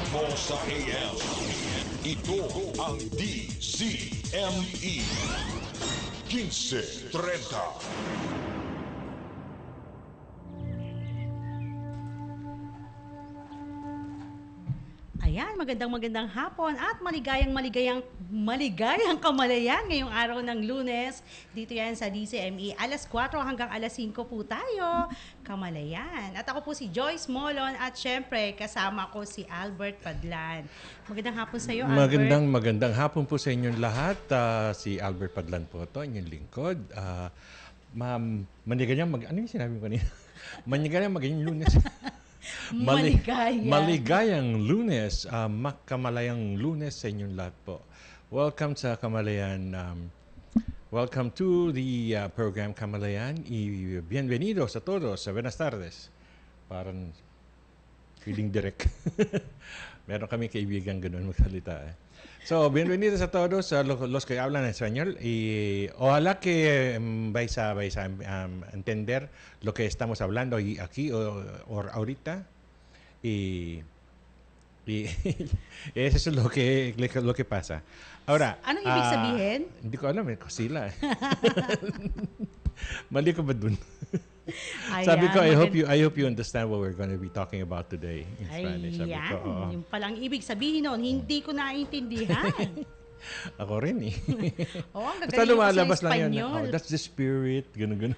mo sa AM. Ito ang DZME 1530. Ayan, magandang hapon at maligayang kamalayan ngayong araw ng Lunes. Dito yan sa DCME, alas 4 hanggang alas 5 po tayo, kamalayan. At ako po si Joyce Molon at syempre kasama ko si Albert Padlan. Magandang hapon sa iyo, Albert. Magandang hapon po sa inyong lahat. Si Albert Padlan po to, inyong lingkod. Ma'am, ano yung sinabi mo kanina? Manigayang maging Lunes. Maligayang Lunes, makamalayang Lunes sa inyong lahat po. Welcome sa Kamalayan. Welcome to the program Kamalayan. Bienvenidos a todos. Buenas tardes. Parang feeling direct. Meron kami kaibigan ganun magsalita. So, bienvenidos a todos los que hablan español y ojalá que vais a entender lo que estamos hablando aquí o ahorita y eso es lo que pasa. Ahora, anong ibig sabihin? Hindi ko alam, sila. Mali ko ba dun? Sabi ko, I hope you understand what we're going to be talking about today in Spanish. Sabi ko, yung palang ibig sabihin nun, hindi ko naintindihan. Ako rin eh. Ang basta lumalabas lang yan. Espanyol. That's the spirit. Ganun.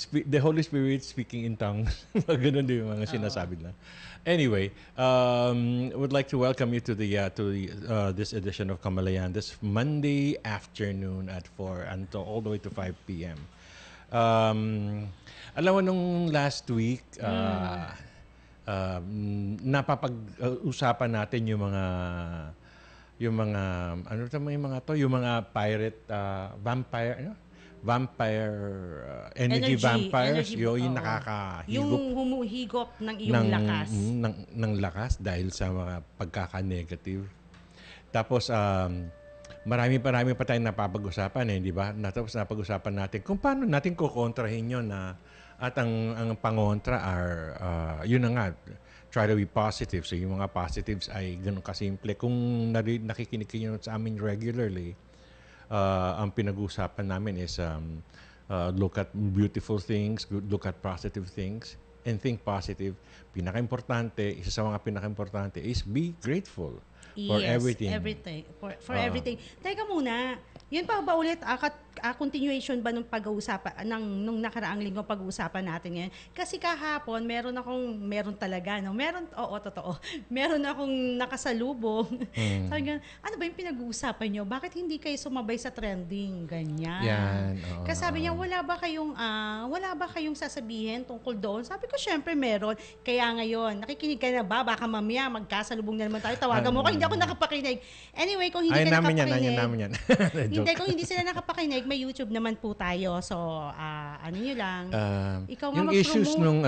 The Holy Spirit speaking in tongues. Ganun din yung mga sinasabi lang. Anyway, would like to welcome you to this edition of Kamalayan this Monday afternoon at 4 until all the way to 5 p.m. Alam mo, nung last week, napapag-usapan natin yung mga pirate, vampire, energy vampires, yung nakakahigop. Yung humuhigop ng iyong lakas. Ng lakas dahil sa mga pagkaka-negative. Tapos, marami pa tayong napapag-usapan di ba? Tapos napag-usapan natin kung paano natin kukontrahin yun at ang pangontra yun na nga, try to be positive. So yung mga positives ay ganun kasimple. Kung nakikinig kayo sa amin regularly, ang pinag-usapan namin is look at beautiful things, look at positive things, and think positive. Isa sa mga pinaka-importante is be grateful. For everything. For everything. Teka muna, yun pa ba ulit, continuation ba nung pag-uusapan, nung nakaraang linggo pag-uusapan natin ngayon? Kasi kahapon, meron akong nakasalubong. Sabi nga, ano ba yung pinag-uusapan nyo? Bakit hindi kayo sumabay sa trending? Ganyan. Yan. Kasi sabi niya, wala ba kayong sasabihin tungkol doon? Sabi ko, syempre meron. Kaya ngayon, nakikinig ka na ba? Baka mamaya magkasalubong na naman tayo. Tawagan mo ko, hindi ako nakapakinig. Anyway, kung hindi ka nakapakinig, namin yan. kung hindi sila nakapakinig, may YouTube naman po tayo. So, ano nyo lang. Ikaw nga yung issues nung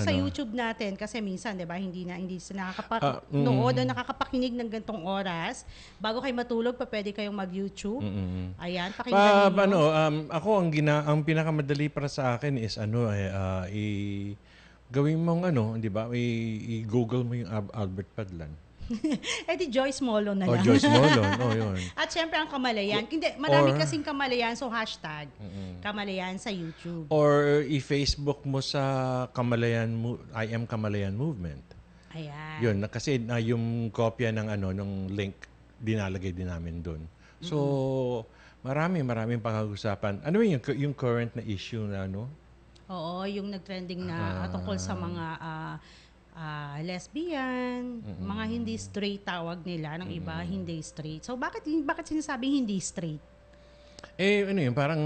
sa YouTube natin, kasi minsan, di ba, hindi sila nakakapanood o nakakapakinig ng gantong oras. Bago kayo matulog, pwede kayong mag-YouTube. Ayan, pakinggan ninyo. Ako, ang pinakamadali para sa akin is gawin mong di ba, i-google mo yung Albert Padlan. Di Joyce Molon na lang. Joyce Molon. Yun. At syempre ang Kamalayan. Marami kasing Kamalayan, so hashtag Kamalayan sa YouTube. Or i-Facebook mo sa I Am Kamalayan Movement. Ayan. Yun, kasi yung kopya ng link, dinalagay din namin doon. So, maraming pag-usapan. Ano yung current na issue na Oo, yung nag-trending na tungkol sa mga lesbian, mga hindi straight tawag nila, ng iba hindi straight. So bakit sinasabing hindi straight? Parang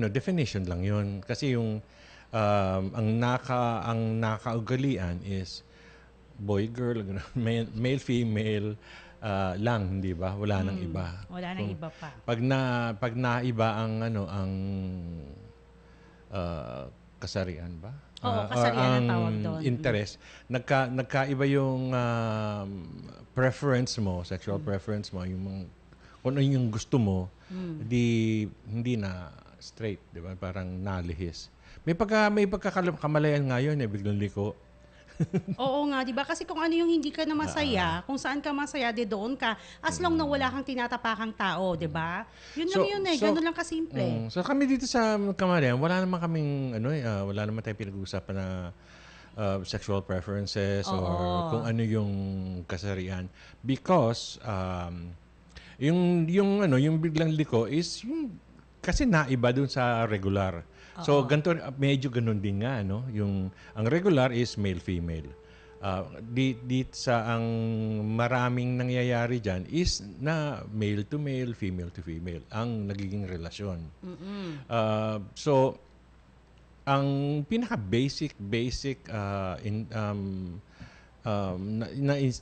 definition lang 'yun. Kasi yung ang nakaugalian is boy girl, male female lang, hindi ba? Wala nang iba. Wala nang iba pa. Pag naiba ang kasarian ba? Oo, kasarian ang tawag doon. Interest. Nagkaiba yung preference mo, sexual preference mo, kung ano yung gusto mo, hindi na straight, di ba? Parang nalihis. May pagkakamalayan nga yun, biglang liko. Oo nga, 'di ba? Kasi kung ano yung hindi ka na masaya, kung saan ka masaya, di doon ka. As long na wala kang tinatapakang tao, 'di ba? Yun lang yun eh, ganun lang kasimple. So kami dito sa Kamalayan, wala naman kaming wala naman tayong pinag-uusapan na sexual preferences or Oo. kung ano yung kasarian because yung biglang liko is yung kasi naiba dun sa regular. So ganito medyo ganun din nga no, yung ang regular is male female. Di sa ang maraming nangyayari diyan is na male to male, female to female ang nagiging relasyon. So ang pinaka basic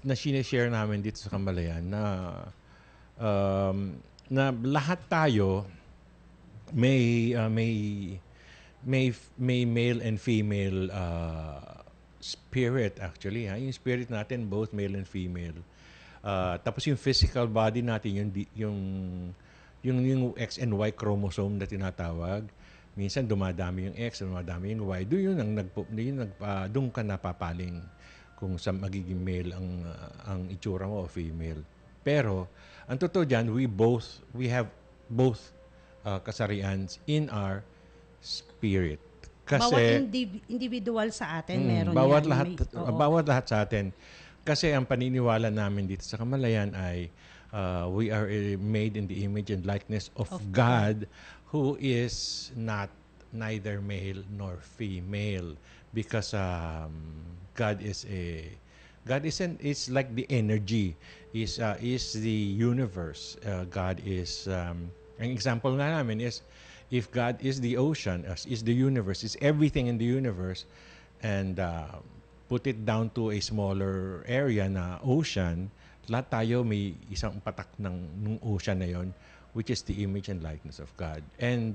na sinishare namin dito sa Kamalayan na lahat tayo may male and female spirit actually yung spirit natin both male and female. Tapos yung physical body natin yung X and Y chromosome na tinatawag. Minsan dumadami yung X, dumadami yung Y. Doon ka napapaling kung sa magiging male ang itsura mo o female. Pero ang totoo diyan, we have both kasarians in our spirit. Bawat individual sa atin meron bawat yan. lahat bawat lahat sa atin. Kasi ang paniniwala namin dito sa Kamalayan ay we are made in the image and likeness of God who is neither male nor female because God is like the energy is the universe. God is ang example nga namin is if God is the ocean, is the universe, is everything in the universe, and put it down to a smaller area na ocean, lahat tayo may isang patak ng ocean na yon, which is the image and likeness of God. And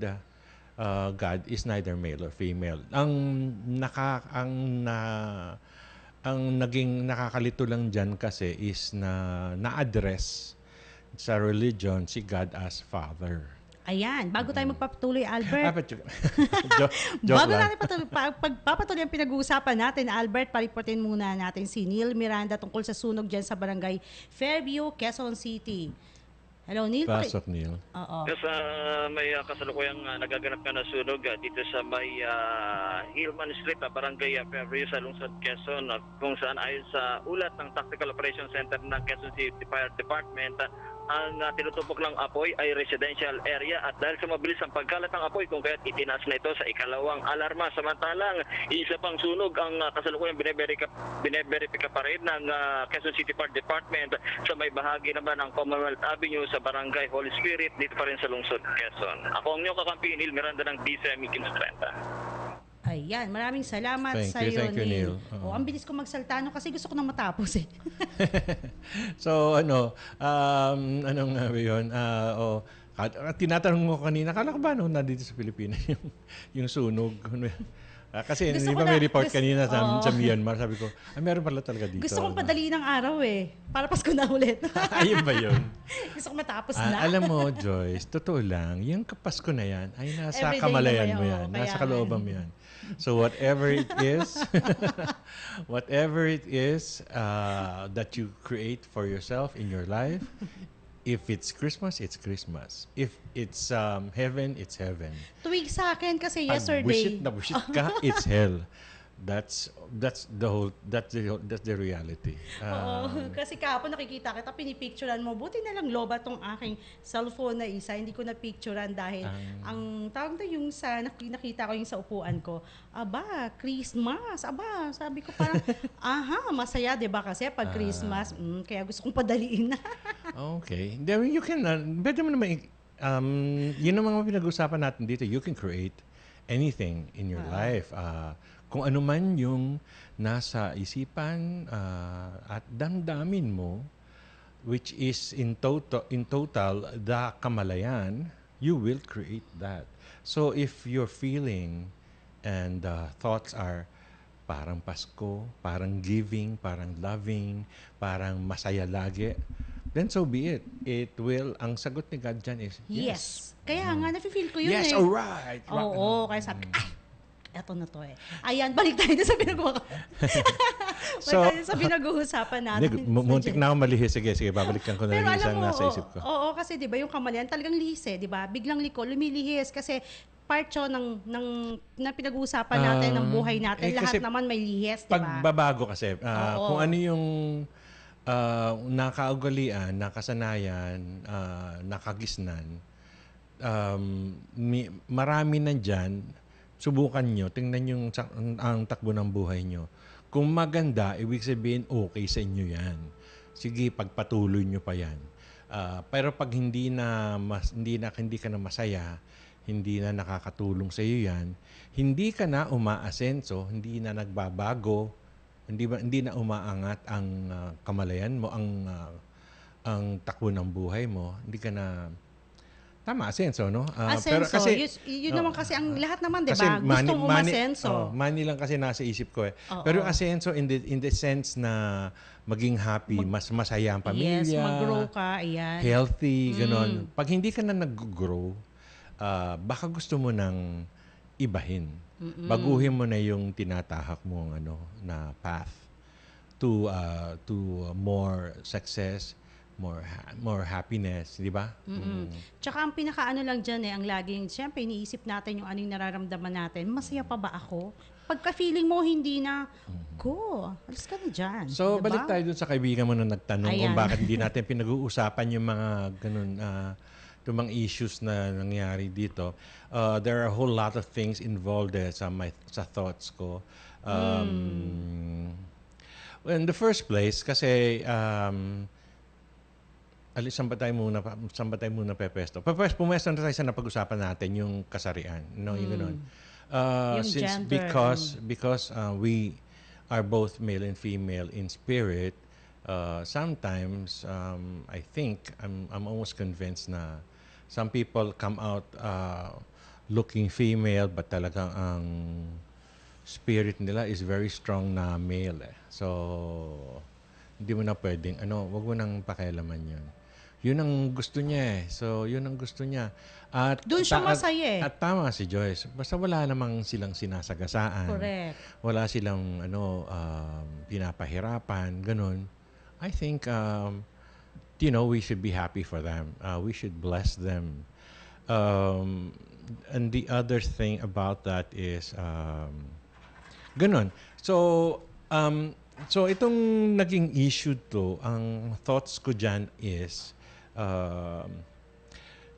God is neither male or female. Ang naging nakakalito lang dyan kasi is na-address sa religion si God as Father. Ayan, bago tayo magpapatuloy, Albert. Joke Bago lang. natin pagpapatuloy ang pinag-uusapan natin, Albert, pariportin muna natin si Neil Miranda tungkol sa sunog dyan sa barangay Fairview, Quezon City. Hello, Neil. Pasok, Neil. Oo. Yes, may kasalukuyang nagaganap na sunog dito sa may Hillman Street, barangay Fairview sa lungsod Quezon, kung saan ayon sa ulat ng Tactical Operations Center ng Quezon City Fire Department, ang tinutupok lang apoy ay residential area at dahil sa mabilis ang pagkalat ng apoy kung kaya't itinaas na ito sa ikalawang alarma. Samantalang isa pang sunog ang kasalukuyang bineverifika pa rin ng Quezon City Fire Department sa may bahagi naman ng Commonwealth Avenue sa barangay Holy Spirit dito pa rin sa lungsod Quezon. Ako ang inyong kakampi, Neil Miranda ng DCME 1530. Ayan, maraming salamat sa iyo, Thank you, Neil. Ang bilis ko magsalta kasi gusto ko nang matapos eh. So, anong nga ba yun? Tinatanong mo kanina, kala ko ba nandito sa Pilipinas yung sunog? Kasi Gusto hindi ko pa may na- report gusto- kanina Oo. sa Myanmar. Sabi ko, meron pala talaga dito. Gusto kong padali ng araw eh. Para Pasko na ulit. Ayun ba yun? Gusto ko matapos na. Alam mo, Joyce, totoo lang, yung kapasko na yan ay nasa Everyday kamalayan na mo yan, yan. oo, Nasa kaya kalooban mo yan. So whatever it is, that you create for yourself in your life, if it's Christmas, it's Christmas. If it's heaven, it's heaven. Tuwig sa akin kasi Pag yesterday. bullshit ka, it's hell. That's the reality. Oo, kasi kahapon nakikita kita, pinipicturean mo. Buti na lang loba tong aking cellphone na isa. Hindi ko na-picturean dahil ang tawag na yung sa nakita ko yung sa upuan ko. Aba, Christmas. Aba, sabi ko parang, masaya 'di ba kasi pag Christmas. Kaya gusto kong padaliin na. Okay. Then you can, pwede mo naman, yun ang mga pinag-usapan natin dito. You can create anything in your life. Kung ano man yung nasa isipan at damdamin mo, which is in total the kamalayan, you will create that. So if your feeling and thoughts are parang Pasko, parang giving, parang loving, parang masaya lagi, then so be it. Ang sagot ni God dyan is yes. Kaya nga, nafe-feel ko yun Yes, eh. alright. Oo, kaya sabi, eto na to eh. Ayan, balik tayo sa pinagawa ko. So, sa pinag-uusapan natin. muntik na ako malihis. Sige, babalikan ko na Pero lang yung alam isang mo, nasa isip ko. oo, kasi 'di ba yung kamalayan talagang lihis di ba? Biglang liko, lumilihis kasi part 'yon ng pinag-uusapan natin ng buhay natin. Lahat kasi naman may lihis, 'di ba? Pagbabago kasi, Oo. kung ano yung nakaugalian, nakasanayan, nakagisnan, marami nandyan, subukan nyo, tingnan yung ang takbo ng buhay nyo. Kung maganda, ibig sabihin okay sa inyo yan. Sige, pagpatuloy nyo pa yan. Pero pag hindi ka na masaya, hindi na nakakatulong sa iyo yan, hindi ka na umaasenso, hindi na nagbabago, hindi na umaangat ang kamalayan mo, ang takbo ng buhay mo, hindi ka na tama, asenso, no? Asenso. Pero kasi, yun naman kasi ang lahat naman, di kasi ba? Gustong umasenso. Money lang kasi nasa isip ko eh. Oo. Pero asenso in the sense na maging happy, mas masaya ang pamilya. Yes, mag-grow ka, ayan. Healthy, gano'n. Pag hindi ka na nag-grow, baka gusto mo nang ibahin. Baguhin mo na yung tinatahak mo na path to more success, more happiness, di ba? Tsaka ang pinakaano lang dyan ang laging, siyempre, iniisip natin yung ano yung nararamdaman natin. Masaya pa ba ako? Pagka-feeling mo, hindi na, go, alas ka na dyan. So, diba? balik tayo dun sa kaibigan mo na nagtanong kung Ayan. bakit hindi natin pinag-uusapan yung mga ganun, yung mga issues na nangyari dito. There are a whole lot of things involved sa thoughts ko. In the first place, kasi saan ba tayo muna pepesto? First, pumesto na tayo sa napag-usapan natin, yung kasarian. Yung ganun. Yung Since gender. because we are both male and female in spirit, sometimes I think I'm almost convinced na some people come out looking female but talagang ang spirit nila is very strong na male. So hindi mo na pwedeng wag mo nang pakialaman 'yun. Yun ang gusto niya eh. So, yun ang gusto niya. At Doon siya masaya eh. At tama si Joyce. Basta wala namang silang sinasagasaan. Correct. Wala silang pinapahirapan, ganun. I think we should be happy for them. We should bless them. And the other thing about that is ganun. So itong naging issue to, ang thoughts ko dyan is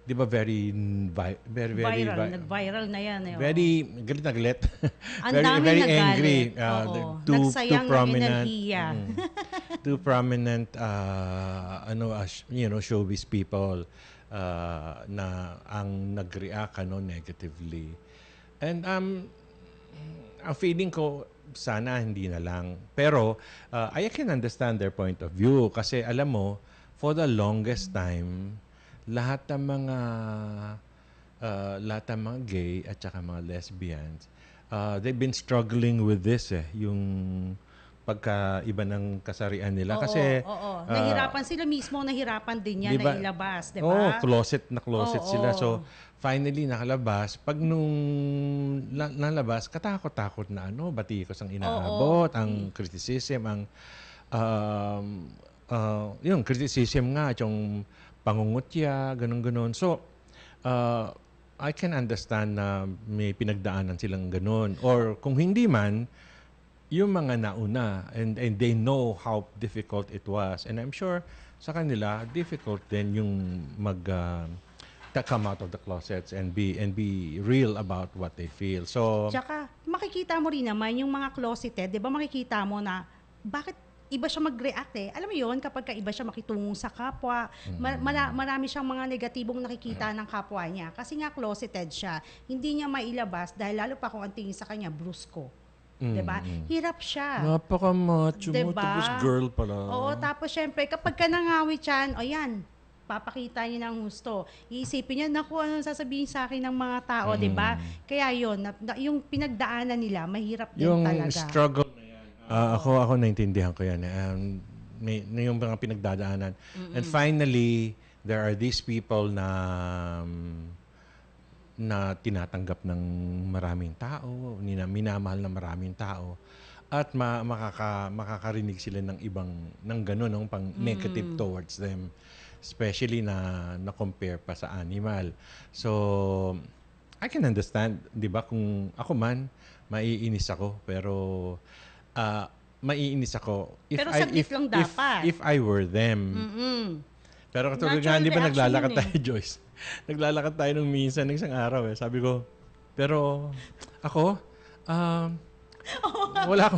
di ba very Viral. Nag-viral na yan. very galit na galit. Ang very daming very nagalit. angry. Oo. Too Nagsayang ng prominent. enerhiya. Too prominent showbiz people na ang nag-react negatively. And ang feeling ko sana hindi na lang. Pero I can understand their point of view kasi alam mo, for the longest time, lahat ng mga gay at saka mga lesbians, they've been struggling with this yung pagkaiba ng kasarian nila. Kasi nahirapan sila mismo, nahirapan din yan diba, na ilabas, di ba? closet sila. Oo. So, finally nakalabas. Pag nung nalabas, katakot-takot na batikos ang inaabot, ang criticism, yung criticism nga, yung pangungutya, ganun-ganun. So, I can understand na may pinagdaanan silang ganun. Or kung hindi man, yung mga nauna and they know how difficult it was. And I'm sure sa kanila, difficult din yung come out of the closets and be real about what they feel. So, Tsaka, makikita mo rin naman yung mga closeted, di ba makikita mo na bakit iba siya mag-react eh. Alam mo yun, kapag iba siya makitungo sa kapwa, marami siyang mga negatibong nakikita ng kapwa niya. Kasi nga closeted siya. Hindi niya mailabas dahil lalo pa kung ang tingin sa kanya, brusko. Diba? Hirap siya. napaka-macho mo, Diba? tapos girl pala. Oo, tapos syempre, kapag ka nangawit yan, o yan, papakita niya ng gusto. Iisipin niya, naku, ano sasabihin sa akin ng mga tao, di ba? Kaya yun, yung pinagdaanan nila, mahirap din Yung talaga. struggle na yan. Ako naintindihan ko yan. Yung mga pinagdadaanan. And finally, there are these people na tinatanggap ng maraming tao, minamahal ng maraming tao. at makakarinig sila ng ibang ng gano'n, ng pang negative towards them, especially na compare pa sa animal. So I can understand, 'di ba, kung ako man maiinis ako, pero maiinis ako Pero saglit lang dapat. if I were them. Mm-mm. Pero katulad nga, Natural di ba reaction naglalakad yun eh. tayo, Joyce? Naglalakad tayo nung minsan, ng isang araw eh. Sabi ko, pero ako, wala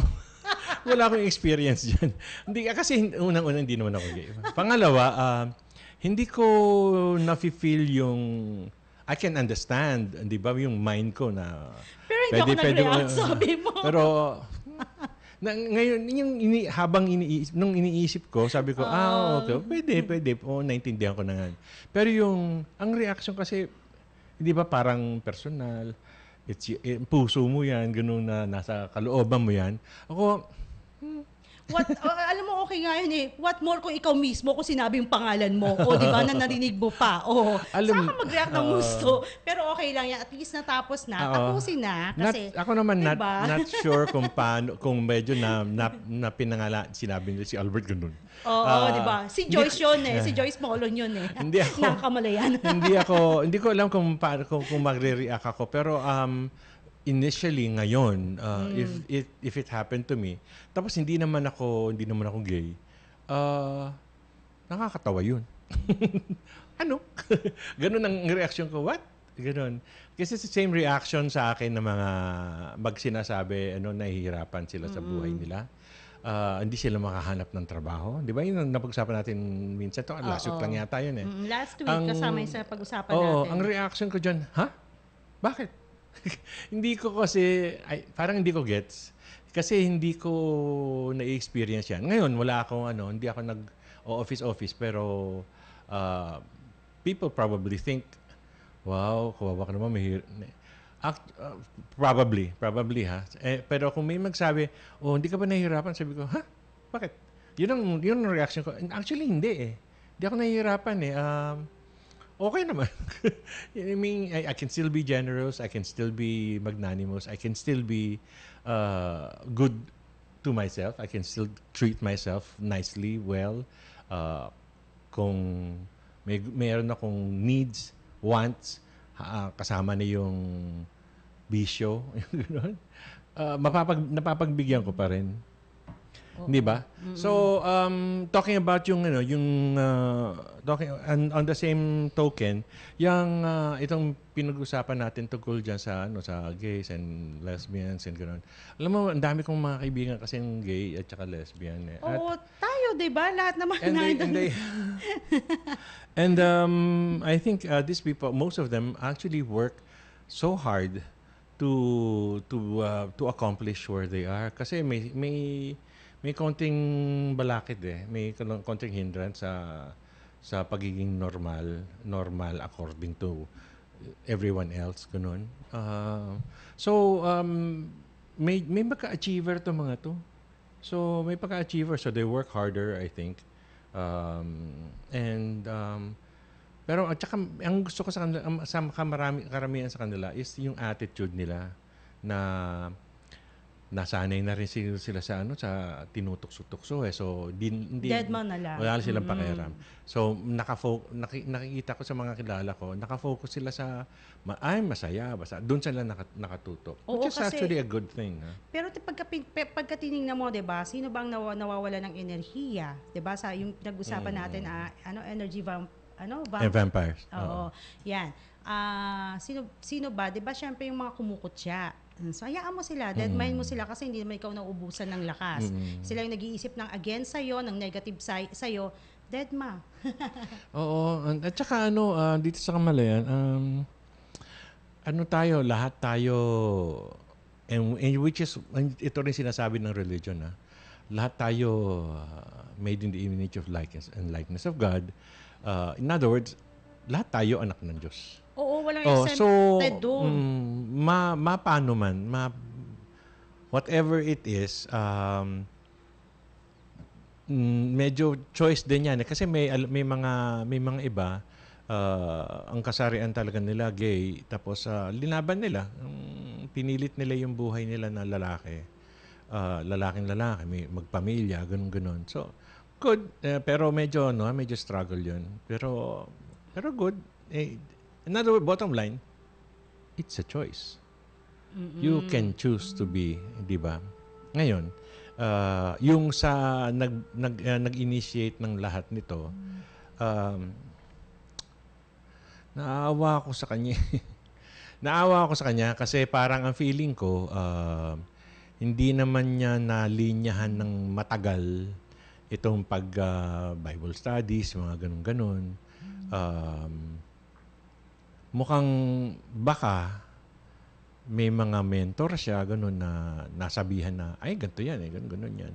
akong experience dyan. Hindi, kasi unang-unang hindi naman ako gay. Pangalawa, hindi ko nafe-feel yung, I can understand, di ba, yung mind ko na, Pero hindi ako nag-react, sabi mo. pero, ngayon, nung iniisip ko, sabi ko, okay, pwede. Naintindihan ko na nga. Pero ang reaction kasi, hindi ba parang personal, puso mo yan, ganun na nasa kalooban mo yan. Ako, Alam mo, okay nga yun eh. What more kung ikaw mismo, kung sinabi yung pangalan mo, o di ba, na narinig mo pa. O, saan ka mag-react ng gusto? Pero okay lang yan. At least natapos na. Tapusin na. Kasi, ako naman diba? not sure kung paano, kung medyo na pinangala, sinabi nila si Albert ganun. Oo, di ba? Si Joyce yun eh. Si Joyce Molon yun eh. Hindi ako. Nakamalayan. hindi ko alam kung magre-react ako. Pero, initially ngayon, if it happened to me, tapos hindi naman ako gay, nakakatawa yun. Ano? Ganun ang reaction ko. What? Ganun. Kasi it's the same reaction sa akin ng mga sinasabi, nahihirapan sila sa buhay nila. Hindi sila makahanap ng trabaho. Di ba yun ang napag-usapan natin minsan? Last week lang yata yun eh. Last week, kasama yung sa pag-usapan natin. Ang reaction ko dyan, bakit? Hindi ko kasi, parang hindi ko gets. Kasi hindi ko na-experience yan. Ngayon, hindi ako nag-office, pero people probably think, wow, kawawa ka naman, probably ha. Pero kung may magsabi, hindi ka ba nahihirapan? Sabi ko, bakit? Yun ang reaction ko. Actually, hindi eh. Hindi ako nahihirapan eh. Okay naman. I mean, I can still be generous. I can still be magnanimous. I can still be good to myself. I can still treat myself nicely, well. Kung mayroon akong needs, wants, kasama na yung bisyo, napapagbigyan ko pa rin. Di ba? So, talking about talking on the same token, itong pinag-usapan natin tungkol dyan sa gays and lesbians and gano'n. Alam mo, ang dami kong mga kaibigan kasi gay at saka lesbian. Oo, tayo, di ba? Lahat naman and I think these people, most of them actually work so hard to accomplish where they are. Kasi may konting balakid may konting hindrance sa pagiging normal according to everyone else, ganun. So may pagka-achiever to mga to. So may pagka-achiever, so they work harder, I think. Pero at saka ang gusto ko sa kanila, karamihan sa kanila is yung attitude nila na nasanay na rin sila sa tinutukso-tukso So dead man na lang. Wala silang pakialam. So nakikita ko sa mga kilala ko, nakafocus sila sa masaya, basta doon sila nakatutok. Which is actually a good thing. Pero pagka tinignan mo, 'di ba? Sino bang nawawala ng enerhiya, 'di ba? Sa yung pinag-usapan natin energy vampires. Oo. Yan. Sino ba? 'Di ba syempre yung mga kumukutya. So, hayaan mo sila. Deadmine mo sila kasi hindi naman ikaw nauubusan ng lakas. Sila yung nag-iisip ng against sa'yo, ng negative sa'yo. Deadma. Oo. At saka dito sa Kamalayan, lahat tayo, and which is, ito rin sinasabi ng religion, lahat tayo made in the image of likeness and likeness of God. In other words, lahat tayo anak ng Diyos. Oo, walang exempted doon. Paano man, whatever it is, medyo choice din yan. Kasi may mga iba, ang kasarian talaga nila gay, tapos linaban nila, pinilit nila yung buhay nila na lalaki. lalaking lalaki, may magpamilya, ganun. So, good. Pero medyo struggle yun. Pero good. Another bottom line, it's a choice. You can choose to be, di ba? Ngayon, yung sa nag-initiate ng lahat nito, naawa ako sa kanya. Naawa ako sa kanya kasi parang ang feeling ko, hindi naman niya nalinyahan ng matagal itong Bible studies, mga ganun-ganun. Mukhang baka may mga mentor siya, ganun, na nasabihan na, ay, ganito yan, ganun yan.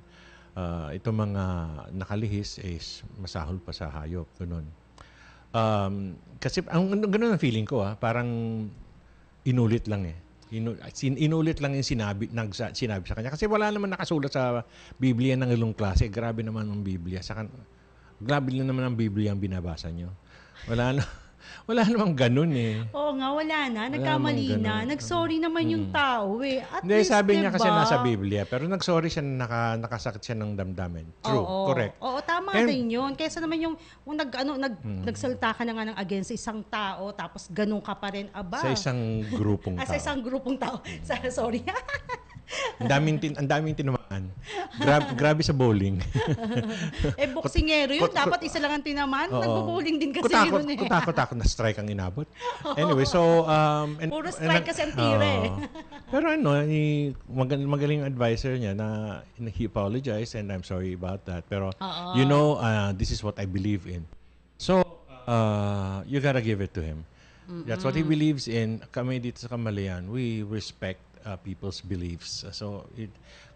Ito mga nakalihis is masahol pa sa hayop, ganun. Kasi, ganun ang feeling ko, parang inulit lang inulit lang yung sinabi sa kanya. Kasi wala naman nakasulat sa Biblia ng ilong klase. Grabe naman ang Biblia. Grabe naman ang Biblia ang binabasa nyo. Wala namang ganun Oo nga, wala na. Nagkamali na. Nag-sorry naman yung tao At Hindi, least, sabi niya diba? kasi nasa Biblia. Pero nag-sorry siya na nakasakit siya ng damdamin. True, correct. Oo, tama din yun. Kaysa naman yung nagsalita ka na nga ng against isang tao, tapos ganun ka pa rin, aba. Sa isang grupong tao. Sa isang grupong tao. Sorry. Ang daming tinamaan. Grabe sa bowling. Boksingero yun. Dapat isa lang ang tinamaan. Nagbo-bowling din kasi yun Kutakot na strike ang inabot. Anyway, so... Puro strike kasi ang tira Pero magaling advisor niya na he apologized and I'm sorry about that. Pero, this is what I believe in. So, you gotta give it to him. That's what he believes in. Kami dito sa Kamalayan, we respect people's beliefs. So,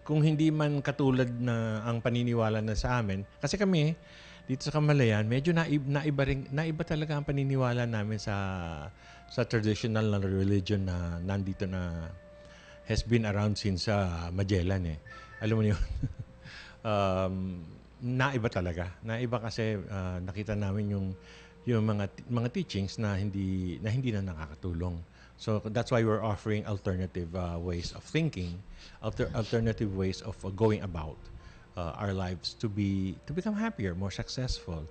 kung hindi man katulad na ang paniniwala na sa amin, kasi kami, dito sa Kamalayan, medyo naiba talaga ang paniniwala namin sa traditional na religion na nandito na has been around since Magellan Alam mo yun? Naiba talaga. Naiba kasi nakita namin yung mga teachings na hindi na nakakatulong. So that's why we're offering alternative ways of thinking, alternative ways of going about our lives to become happier, more successful,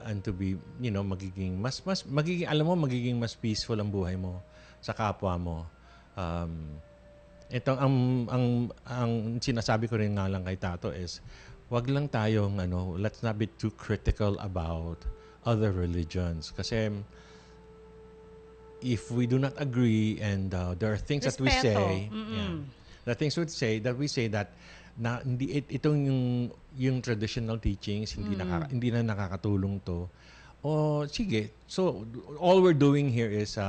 and to be, magiging magiging mas peaceful ang buhay mo sa kapwa mo. Ito ang sinasabi ko rin nga lang kay Tato is wag lang tayong let's not be too critical about other religions kasi if we do not agree and there are things that we say, the things that we say that na hindi itong yung traditional teachings hindi na nakakatulong to. O sige, so all we're doing here is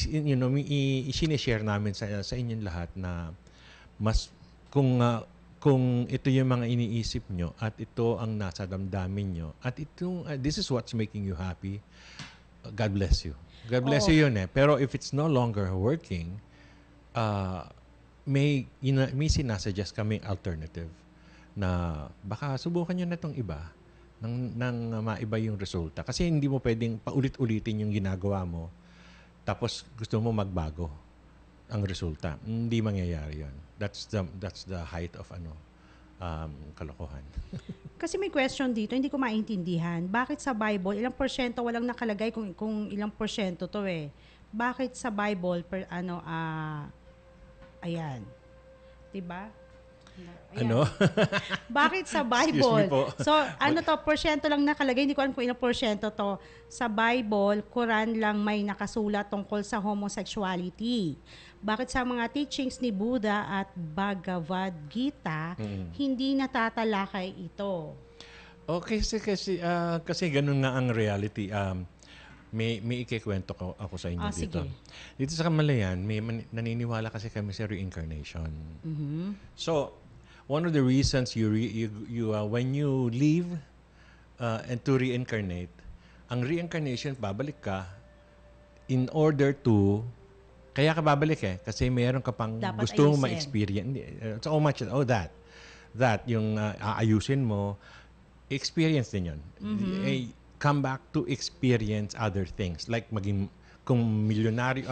i-share namin sa inyong lahat na mas kung ito yung mga iniisip nyo at ito ang nasa damdamin nyo at this is what's making you happy, God bless you. God bless you yun Pero if it's no longer working, may sinasuggest kaming alternative na baka subukan nyo na itong iba nang maiba yung resulta. Kasi hindi mo pwedeng paulit-ulitin yung ginagawa mo tapos gusto mo magbago ang resulta. Hindi mangyayari yun. That's the height of kalokohan. Kasi may question dito, hindi ko maintindihan. Bakit sa Bible, ilang porsyento walang nakalagay kung ilang porsyento to Bakit sa Bible, ayan. Diba? Ayan. Bakit sa Bible? Excuse me po. So, porsyento lang nakalagay. Hindi ko alam kung ilang porsyento to. Sa Bible, Quran lang may nakasulat tungkol sa homosexuality. Bakit sa mga teachings ni Buddha at Bhagavad Gita, hindi natatalakay ito? Okay, kasi ganun nga ang reality. May ikikwento ako sa inyo dito. Sige. Dito sa Kamalayan, naniniwala kasi kami sa reincarnation. So, one of the reasons when you leave and to reincarnate, ang reincarnation, babalik ka in order to kaya ka babalik kasi mayroon ka pang gusto mong ma-experience. So much, that yung aayusin mo, experience din yun. Come back to experience other things. Like kung milyonaryo,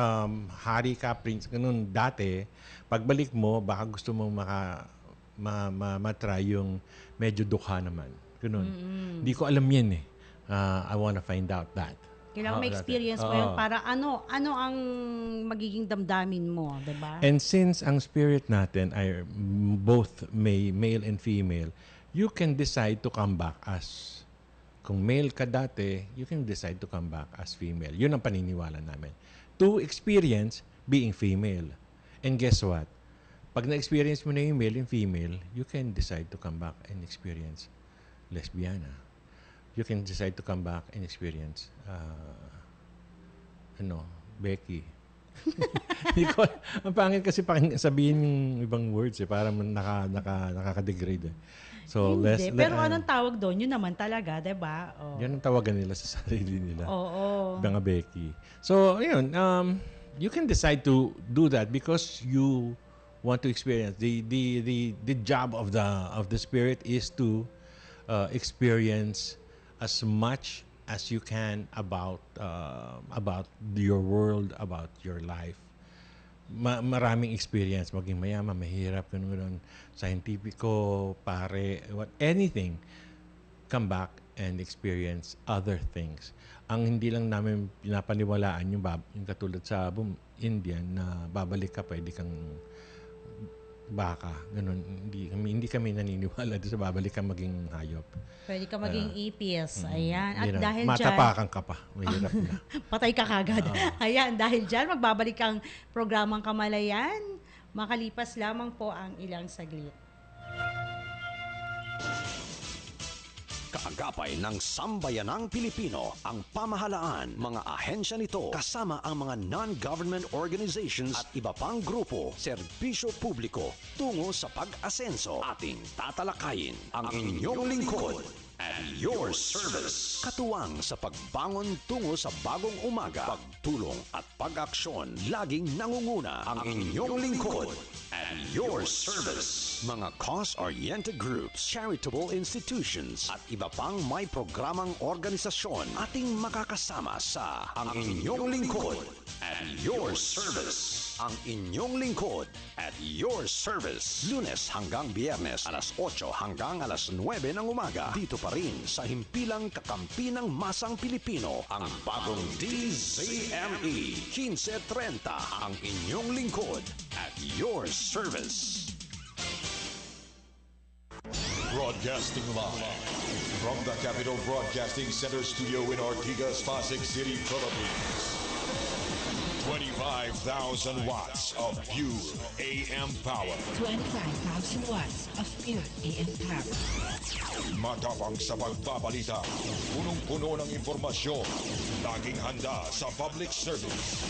hari ka, prince, ganun dati, pagbalik mo, baka gusto mong matry yung medyo dukha naman. Ganun. Hindi ko alam yan eh. I wanna find out that. Kailangan may experience mo yun para ano ang magiging damdamin mo, diba? And since ang spirit natin ay both male and female, you can decide to come back as, kung male ka dati, you can decide to come back as female. Yun ang paniniwala namin. To experience being female. And guess what? Pag na-experience mo na yung male and female, you can decide to come back and experience lesbiana. You can decide to come back and experience Becky. Ang pangit kasi sabihin yung ibang words para nakaka-degrade eh. So Hindi. Pero anong tawag doon? Yun naman talaga, 'di ba? Oh. Yan ang tawagan nila sa sarili nila. Oo. Mga Becky. So, yun, you can decide to do that because you want to experience. The job of the spirit is to experience as much as you can about your world, about your life. Maraming experience, maging mayaman, mahirap, ganun, scientifico, anything. Come back and experience other things. Ang hindi lang namin pinapaniwalaan yung katulad sa Indian na babalik ka, pwede kang baka, ganun. Hindi kami naniniwala doon sa babalik ka maging hayop. Pwede ka maging ipis. Ayan. At dahil matapakan ka pa. Mahirap na. Patay ka kagad. Ayan. Dahil dyan, magbabalik ang programang Kamalayan. Makalipas lamang po ang ilang saglit. Kaagapay ng Sambayanang Pilipino ang pamahalaan, mga ahensya nito kasama ang mga non-government organizations at iba pang grupo, serbisyo publiko tungo sa pag-asenso. Ating tatalakayin ang inyong lingkod at your service. Katuwang sa pagbangon tungo sa bagong umaga, pagtulong at pag-aksyon, laging nangunguna ang inyong lingkod at your service. Mga cause-oriented groups, charitable institutions at iba pang may programang organisasyon ating makakasama sa ang inyong lingkod at your service. Ang inyong lingkod at your service. Lunes hanggang Biyernes, alas 8 hanggang alas 9 ng umaga. Dito pa rin sa himpilang kakampi ng masang Pilipino, ang bagong DZME 1530. Ang inyong lingkod at your service. Broadcasting live from the Capital Broadcasting Center studio in Ortigas, Pasig City, Philippines. 25,000 watts of pure AM power. 25,000 watts of pure AM power. Matapang sa pagbabalita, punong-puno ng impormasyon, laging handa sa public service.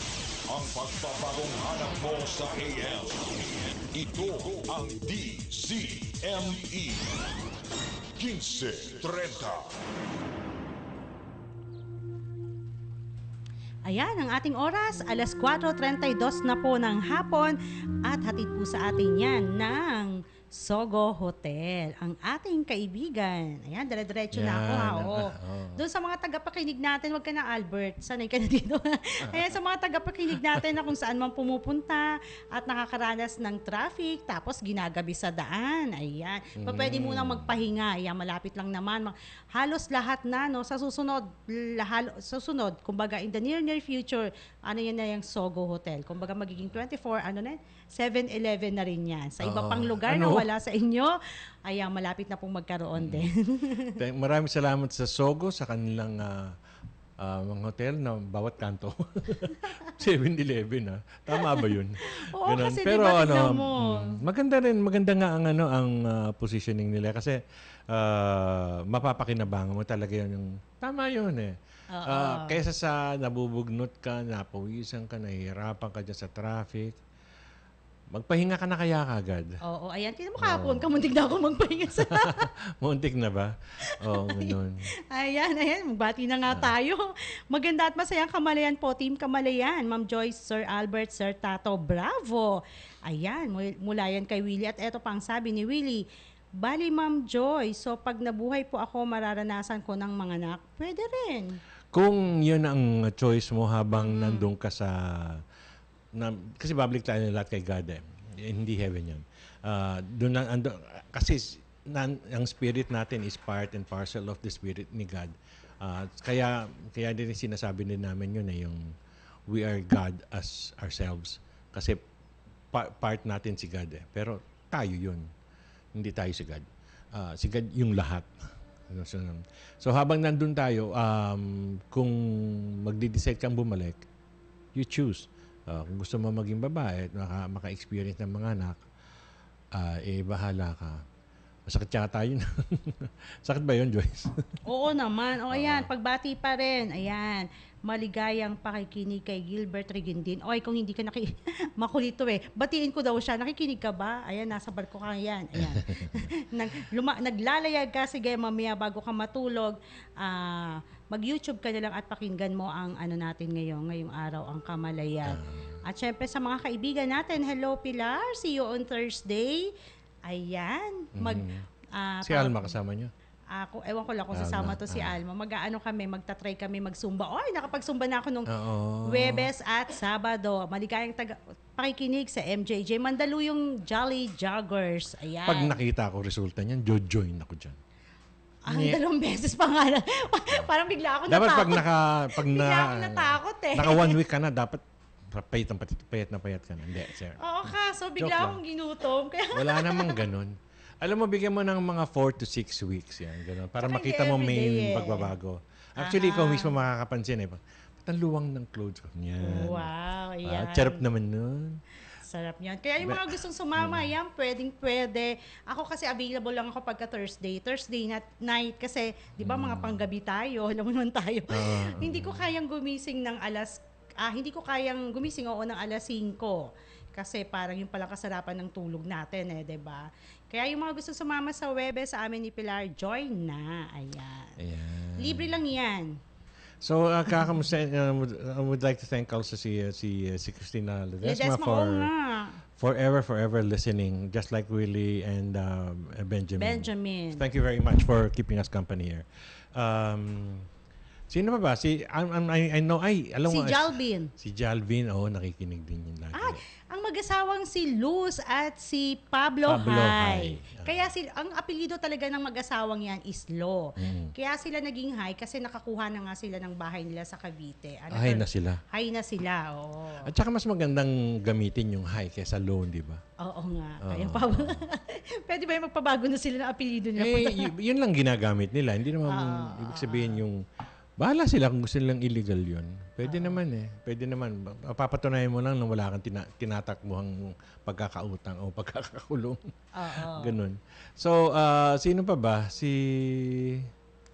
Ang pagpapagong hanap mo sa AM. Ito ang DZME 1530. Ayan, ang ating oras, alas 4:32 na po ng hapon at hatid po sa atin yan ng Sogo Hotel, ang ating kaibigan. Ayan, dire-diretso na ako ha. Doon sa mga tagapakinig natin, wag ka na Albert, sanay ka na dito. Ayan, sa mga tagapakinig natin na kung saan man pumupunta at nakakaranas ng traffic, tapos ginagabi sa daan. Ayan, pwede munang magpahinga. Ayan, malapit lang naman. Halos lahat na, no, sa susunod, kumbaga in the near future, ano yan na yung Sogo Hotel. Kumbaga magiging 7-Eleven na rin yan. Sa iba pang lugar na wala sa inyo, ayan, malapit na pong magkaroon din. Maraming salamat sa Sogo, sa kanilang mga hotel na bawat kanto. 7-Eleven, tama ba yun? Oo, ganun. kasi pero diba, mo. maganda nga ang positioning nila kasi mapapakinabangan mo talaga yun. Yung, tama yun eh. Kaysa sa nabubugnot ka, napawisan ka, nahihirapan ka dyan sa traffic, magpahinga ka na kaya kagad. Oo, ayan. Tinan mo kahapon, kamuntik na ako magpahinga sa... Muntik na ba? Oo, ganun. Ayan. Magbati na nga tayo. Maganda at masayang Kamalayan po, Team Kamalayan. Ma'am Joyce, Sir Albert, Sir Tato, bravo! Ayan, mula yan kay Willie. At eto pang sabi ni Willie, bali Ma'am Joy, so pag nabuhay po ako, mararanasan ko ng mga anak, pwede rin. Kung yun ang choice mo habang nandun ka sa... kasi babalik tayo lahat kay God eh. Hindi heaven yun. Doon lang, kasi ang spirit natin is part and parcel of the spirit ni God. Kaya din sinasabi din namin yun yung we are God as ourselves. Kasi part natin si God eh. Pero tayo yun. Hindi tayo si God. Si God yung lahat. So habang nandun tayo, kung magdi-decide kang bumalik, you choose. Kung gusto mo maging babae at maka-experience ng mga anak, bahala ka. Masakit yata yun. Sakit ba yun, Joyce? Oo naman. O ayan, pagbati pa rin. Ayan, maligayang pakikinig kay Gilbert Regindin. Oy, kung hindi ka makulito eh. Batiin ko daw siya. Nakikinig ka ba? Ayan, nasa barko ka yan. Ayan. Naglalayag ka. Sige, mamaya bago ka matulog, mag-YouTube ka na lang at pakinggan mo ang natin ngayong araw, ang Kamalayan. At syempre sa mga kaibigan natin, hello Pilar, see you on Thursday. Ayan. Si Alma kasama niyo? Ewan ko lang kung sasama to si Alma. Magta-try kami magsumba. Oy, nakapag-sumba na ako nung Huwebes at Sabado. Maligayang pakikinig sa MJJ. Mandaluyong Jolly Joggers. Ayan. Pag nakita ko resulta niyan, join ako dyan. Dalawang beses pa nga. Parang bigla ako dapat natakot. bigla ako natakot eh. Naka 1 week ka na, dapat payat na payat ka na. Hindi, sir. Oo kaso bigla akong ginutom. Wala namang ganun. Alam mo, bigyan mo ng mga 4 to 6 weeks yan. Ganun, para Saka makita mo may everyday pagbabago. Actually, ikaw mismo makakapansin eh. Ba't ang luwang ng clothes ko? Yan. Wow, yan. Charap naman nun. Sarap yan. Kaya yung mga gustong sumama, yan, pwede. Ako kasi available lang ako pagka Thursday night kasi, di ba mga panggabi tayo, alam mo naman tayo. Hindi ko kayang gumising ng ng alas 5. Kasi parang yung palang kasarapan ng tulog natin eh, di ba? Kaya yung mga gusto sumama sa Huwebes sa amin ni Pilar, join na. Ayan. Libre lang yan. So, I would like to thank also si Christina Ledesma for forever listening, just like Willie and Benjamin. Thank you very much for keeping us company here. Sino pa ba? Alam mo. Jalvin. Si Jalvin, nakikinig din yun lagi. Ang mag-asawang si Luz at si Pablo Hay. Kaya ang apelyido talaga ng mag-asawang yan is Lo. Kaya sila naging Hay kasi nakakuha na nga sila ng bahay nila sa Cavite. Hay na sila. Hay na sila, oo. At saka mas magandang gamitin yung Hay kaysa Lo, di ba? Oo nga. Kaya pwede ba yung magpabago na sila ng apelyido nila? Yun lang ginagamit nila. Hindi naman ibig sabihin yung bahala sila kung gusto nilang illegal yun. Pwede naman eh. Pwede naman. Papatunayan mo lang na wala kang tinatakbuhang pagkakautang o pagkakakulong. Ganun. So, sino pa ba?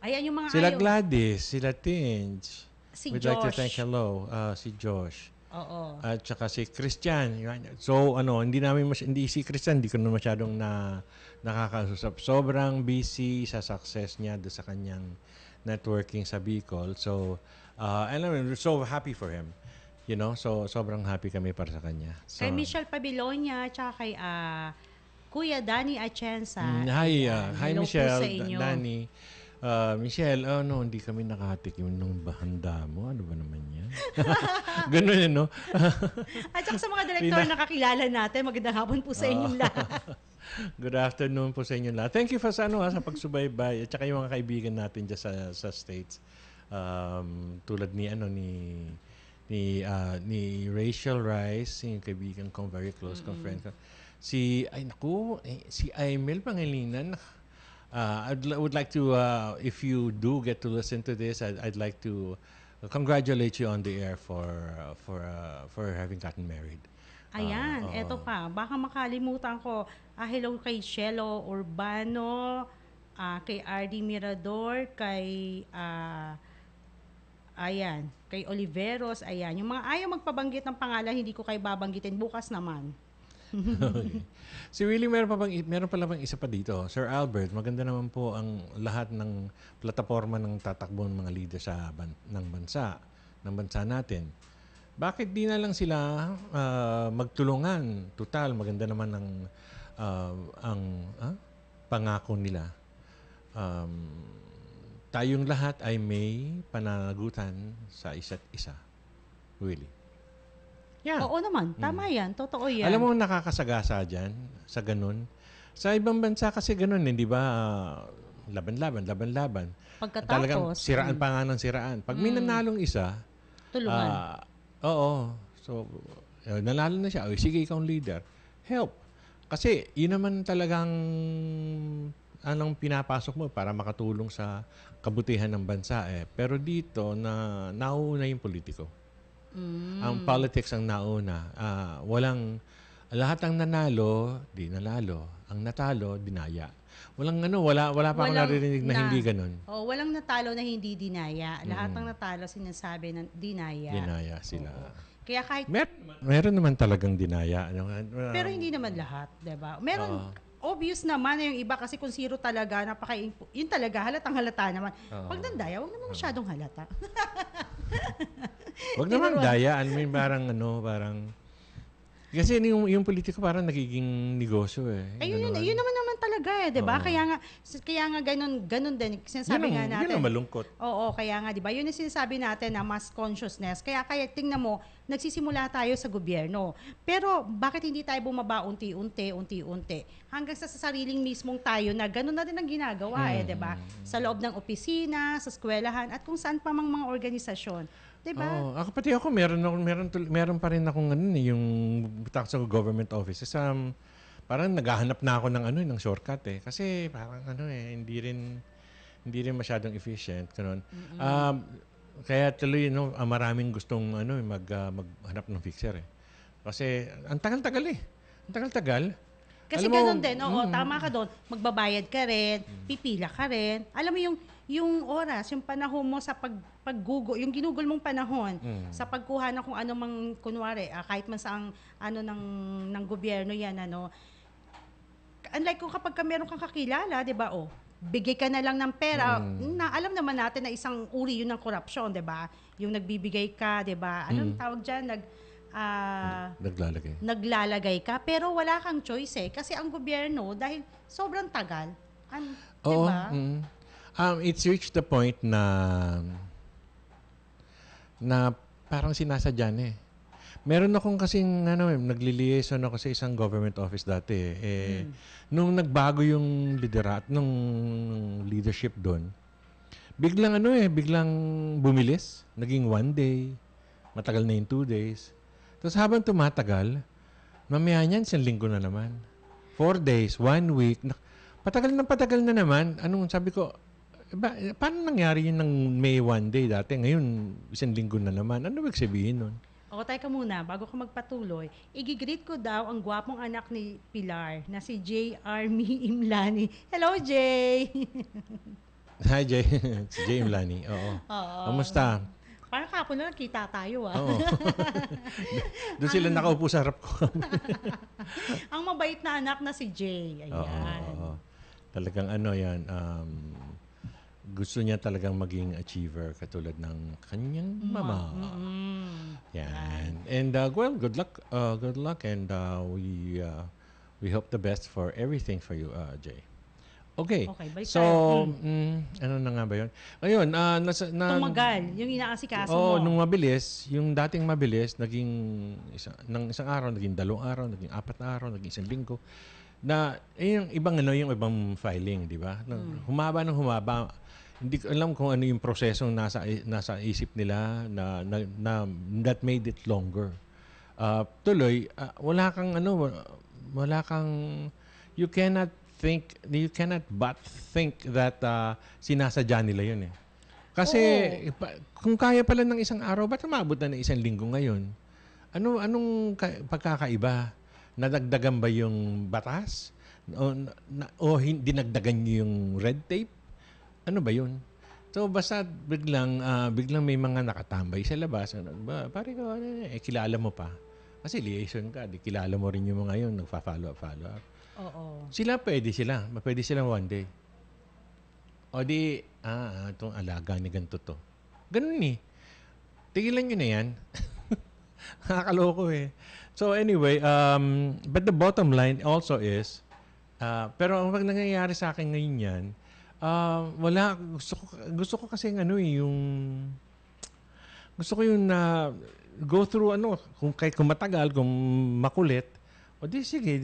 Ayan yung mga sila Gladys, sila Tinge. Si We'd Josh. like to thank si Josh. Oo. At saka si Christian. So, hindi si Christian, hindi ko na masyadong nakakausap. Sobrang busy sa success niya doon sa kanyang networking sa Bicol. So, and we're so happy for him. You know, so sobrang happy kami para sa kanya. So, kay Michelle Pabilonia, tsaka kay Kuya Danny Atienza. Hi Hello Michelle, po sa inyo. Danny. Michelle, hindi kami nakatikim ng bahanda mo. Ano ba naman yan? Ganun yun, no? At saka sa mga direktor na kakilala natin, magandang hapon po sa inyong lahat. Good afternoon po sa inyo lahat. Thank you sa pagsubaybay at saka yung mga kaibigan natin dyan sa States. Tulad ni Rachel Rice, yung kaibigan kong very close kong friend ko. Si Aimel Pangilinan. I would like to, if you do get to listen to this, I'd like to congratulate you on the air for having gotten married. Ayan, eto pa. Baka makalimutan ko. Hello kay Shelo Urbano, kay RD Mirador, kay kay Oliveros. Ayan, yung mga ayaw magpabanggit ng pangalan, hindi ko kayo babanggitin. Bukas naman. Okay. Si Willie, meron pala bang isa pa dito? Sir Albert, maganda naman po ang lahat ng plataforma ng tatakbo ng mga leader ng bansa natin. Bakit di na lang sila magtulungan? Total, maganda naman ang pangako nila. tayong lahat ay may pananagutan sa isa't isa. Really. Yeah. Oo naman, tama yan, totoo yan. Alam mo, nakakasagasa dyan sa ganun. Sa ibang bansa kasi ganun, hindi ba? Laban-laban. Pagkatapos, Talagang siraan pa nga ng siraan. Pag may nanalong isa, tulungan. oo. So, nanalo na siya. O, sige, ikaw ang leader. Help. Kasi, yun naman talagang anong pinapasok mo para makatulong sa kabutihan ng bansa. Pero dito, nauna yung politiko. Ang politics ang nauna. Lahat ang nanalo, di nanalo. Ang natalo, dinaya. Wala pa akong naririnig na hindi ganun. Walang natalo na hindi dinaya. Lahat ng natalo sinasabi ng dinaya. Dinaya sila. Kaya kahit... Meron naman talagang dinaya. Pero hindi naman lahat, diba? Meron, obvious naman yung iba kasi kung zero talaga, yun talaga, halatang halata naman. Pag nandaya, huwag naman masyadong halata. Huwag naman daya. Parang... Kasi yung politiko parang nagiging negosyo Yun naman talaga 'di ba? Kaya nga ganun din sinasabi nga natin. Yun ang malungkot. Oo, kaya nga 'di ba? Yun yung sinasabi natin na mass consciousness. Kaya tingnan mo, nagsisimula tayo sa gobyerno. Pero bakit hindi tayo bumaba unti-unti hanggang sa sariling mismong tayo na ganun na din ang ginagawa 'di ba? Sa loob ng opisina, sa eskwelahan at kung saan pa mang mga organisasyon. Diba? Ako meron pa rin akong yung tax sa government offices. Parang naghahanap na ako ng shortcut kasi parang hindi rin masyadong efficient ganun. Kaya tuloy maraming gustong maghanap ng fixer Kasi ang tagal-tagal Ang tagal-tagal. Kasi ganun din, tama ka doon. Magbabayad ka rin, pipila ka rin. Alam mo yung oras, yung panahon mo sa pag-google, yung ginugol mong panahon sa pagkuha ng kung ano mang kunwari, kahit man sa ng gobyerno yan, unlike kung kapag meron kang kakilala, 'di ba? Bigay ka na lang ng pera. Na alam naman natin na isang uri yun ng korupsyon, 'di ba? Yung nagbibigay ka, 'di ba? Anong tawag diyan? Naglalagay ka, pero wala kang choice kasi ang gobyerno dahil sobrang tagal. 'Di ba? It's reached the point na parang sinasadya na Meron akong kasing nagli-liaison ako sa isang government office dati nung nagbago yung nung leadership doon, biglang biglang bumilis, naging 1 day, matagal na yung 2 days. Tapos habang tumatagal, mamaya niyan 1 linggo na naman. 4 days, 1 week, patagal na naman. Sabi ko, paano nangyari yun ng May 1 day dati? Ngayon, 1 linggo na naman. Ano ibig sabihin nun? Teka muna, bago ka magpatuloy, igigreet ko daw ang gwapong anak ni Pilar na si J.R. Imlani. Hello, Jay! Hi, Jay. Si Jay Imlani. Oo. Kamusta? Parang kapon na nakita tayo Oo. Doon sila nakaupo sa harap ko. Ang mabait na anak na si Jay. Ayan. Oo. Talagang yan. Gusto niya talagang maging achiever katulad ng kanyang mama. Yan. And good luck. Good luck, and we hope the best for everything for you, Jay. Okay. So, ano na nga ba yun? Ayun, tumagal, yung inaasikaso mo. Nung mabilis, yung dating mabilis, naging isang araw, naging 2 araw, naging 4 na araw, naging 1 linggo. Yung ibang filing, di ba? Humaba. Hindi ko alam kung ano yung prosesong nasa isip nila na that made it longer. Tuloy, wala kang you cannot but think that sinasadya nila yun Kasi kung kaya pala ng 1 araw, ba't umabot na ng 1 linggo ngayon? Anong pagkakaiba? Nadagdagan ba yung batas? O dinagdagan yung red tape? Ano ba yun? So, basta biglang may mga nakatambay sa labas. Pare ko, kilala mo pa. Kasi liaison ka, kilala mo rin yung mga yun, nagfa-follow up. Oo. Pwede silang 1 day. O di, itong alaga ni ganito to. Ganun Tigilan nyo na yan. Nakakaloko So anyway, but the bottom line also is, pero ang nangyayari sa akin ngayon yan, Wala. Gusto ko kasi gusto ko yung na go through kung matagal, kung makulit, o di sige,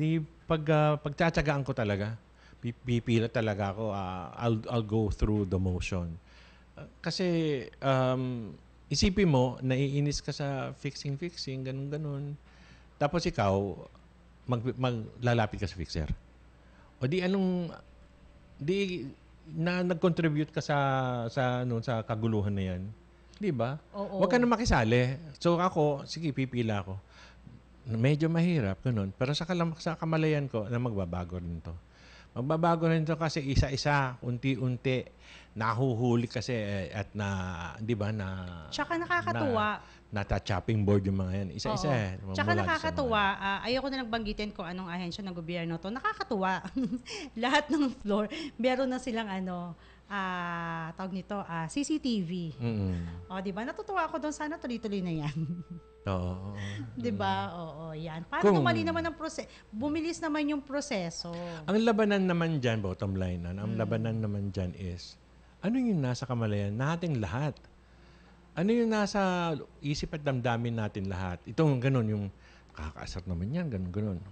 pagtsatsagaan ko talaga. Pipila talaga ako. I'll go through the motion. Kasi isipin mo, naiinis ka sa fixing, ganun. Tapos ikaw, maglalapit ka sa fixer. O di nag-contribute ka sa kaguluhan na yan. Di ba? Oo. Huwag ka na makisali. So ako, sige, pipila ako. Medyo mahirap, ganun. Pero sa kamalayan ko, na magbabago rin to. Magbabago rin to kasi isa-isa, unti-unti, nahuhuli kasi at di ba, Tsaka nakakatuwa. Nata-chopping board yung mga yan. Isa-isa Oo. Tsaka nakakatuwa, ayoko na nagbanggitin kung anong ahensya ng gobyerno to. Nakakatuwa. Lahat ng floor, meron na silang tawag nito, CCTV. O, di ba? Natutuwa ako doon. Sana tuloy-tuloy na yan. Oo. Di ba? Oo, yan. Para bumili naman ang proseso. Bumilis naman yung proseso. Ang labanan naman dyan, bottom line, ang labanan naman dyan is, ano yung nasa kamalayan nating lahat? Ano yung nasa isip at damdamin natin lahat? Itong ganun, yung nakakaasar naman yan, ganun.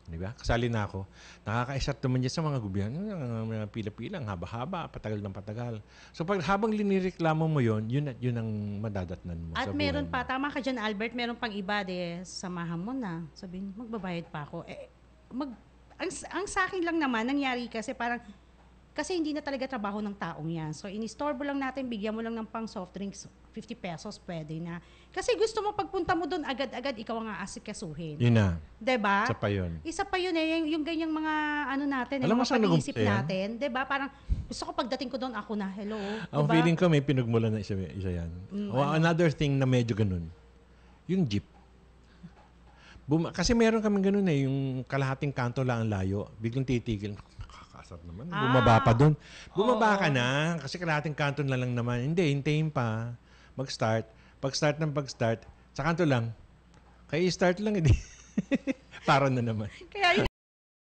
Di ba? Kasali na ako. Nakakaisat naman dyan sa mga gobyerno, mga pila-pila, haba-haba, patagal ng patagal. So pag habang linireklamo mo yun ang madadatnan mo. At meron pa, tama ka dyan, Albert, meron pang iba, samahan mo na. Sabihin, magbabayad pa ako. Ang sa akin lang naman, nangyari kasi hindi na talaga trabaho ng taong yan. So, inistorbo lang natin, bigyan mo lang ng pang soft drinks, 50 pesos, pwede na. Kasi gusto mo pagpunta mo doon, agad-agad, ikaw ang aasikasuhin. Yun na. Diba? Isa pa yun. Isa pa yun yung ganyang mga natin, Alam mo mga saan pag-iisip natin. Diba? Parang gusto ko pagdating ko doon, ako na, hello. Ang diba? feeling ko may pinagmulan na isa yan. Another thing na medyo ganun, yung jeep. Kasi meron kami ganun yung kalahating kanto lang ang layo. Biglang titigil. Nakakasar naman. Bumaba pa doon. Bumaba ka na. Kasi kalahating kanto na lang naman. Hindi, hintayin pa. Mag-start. Pag-start, sa kanto lang. Kaya i-start lang, hindi. Para na naman. Kaya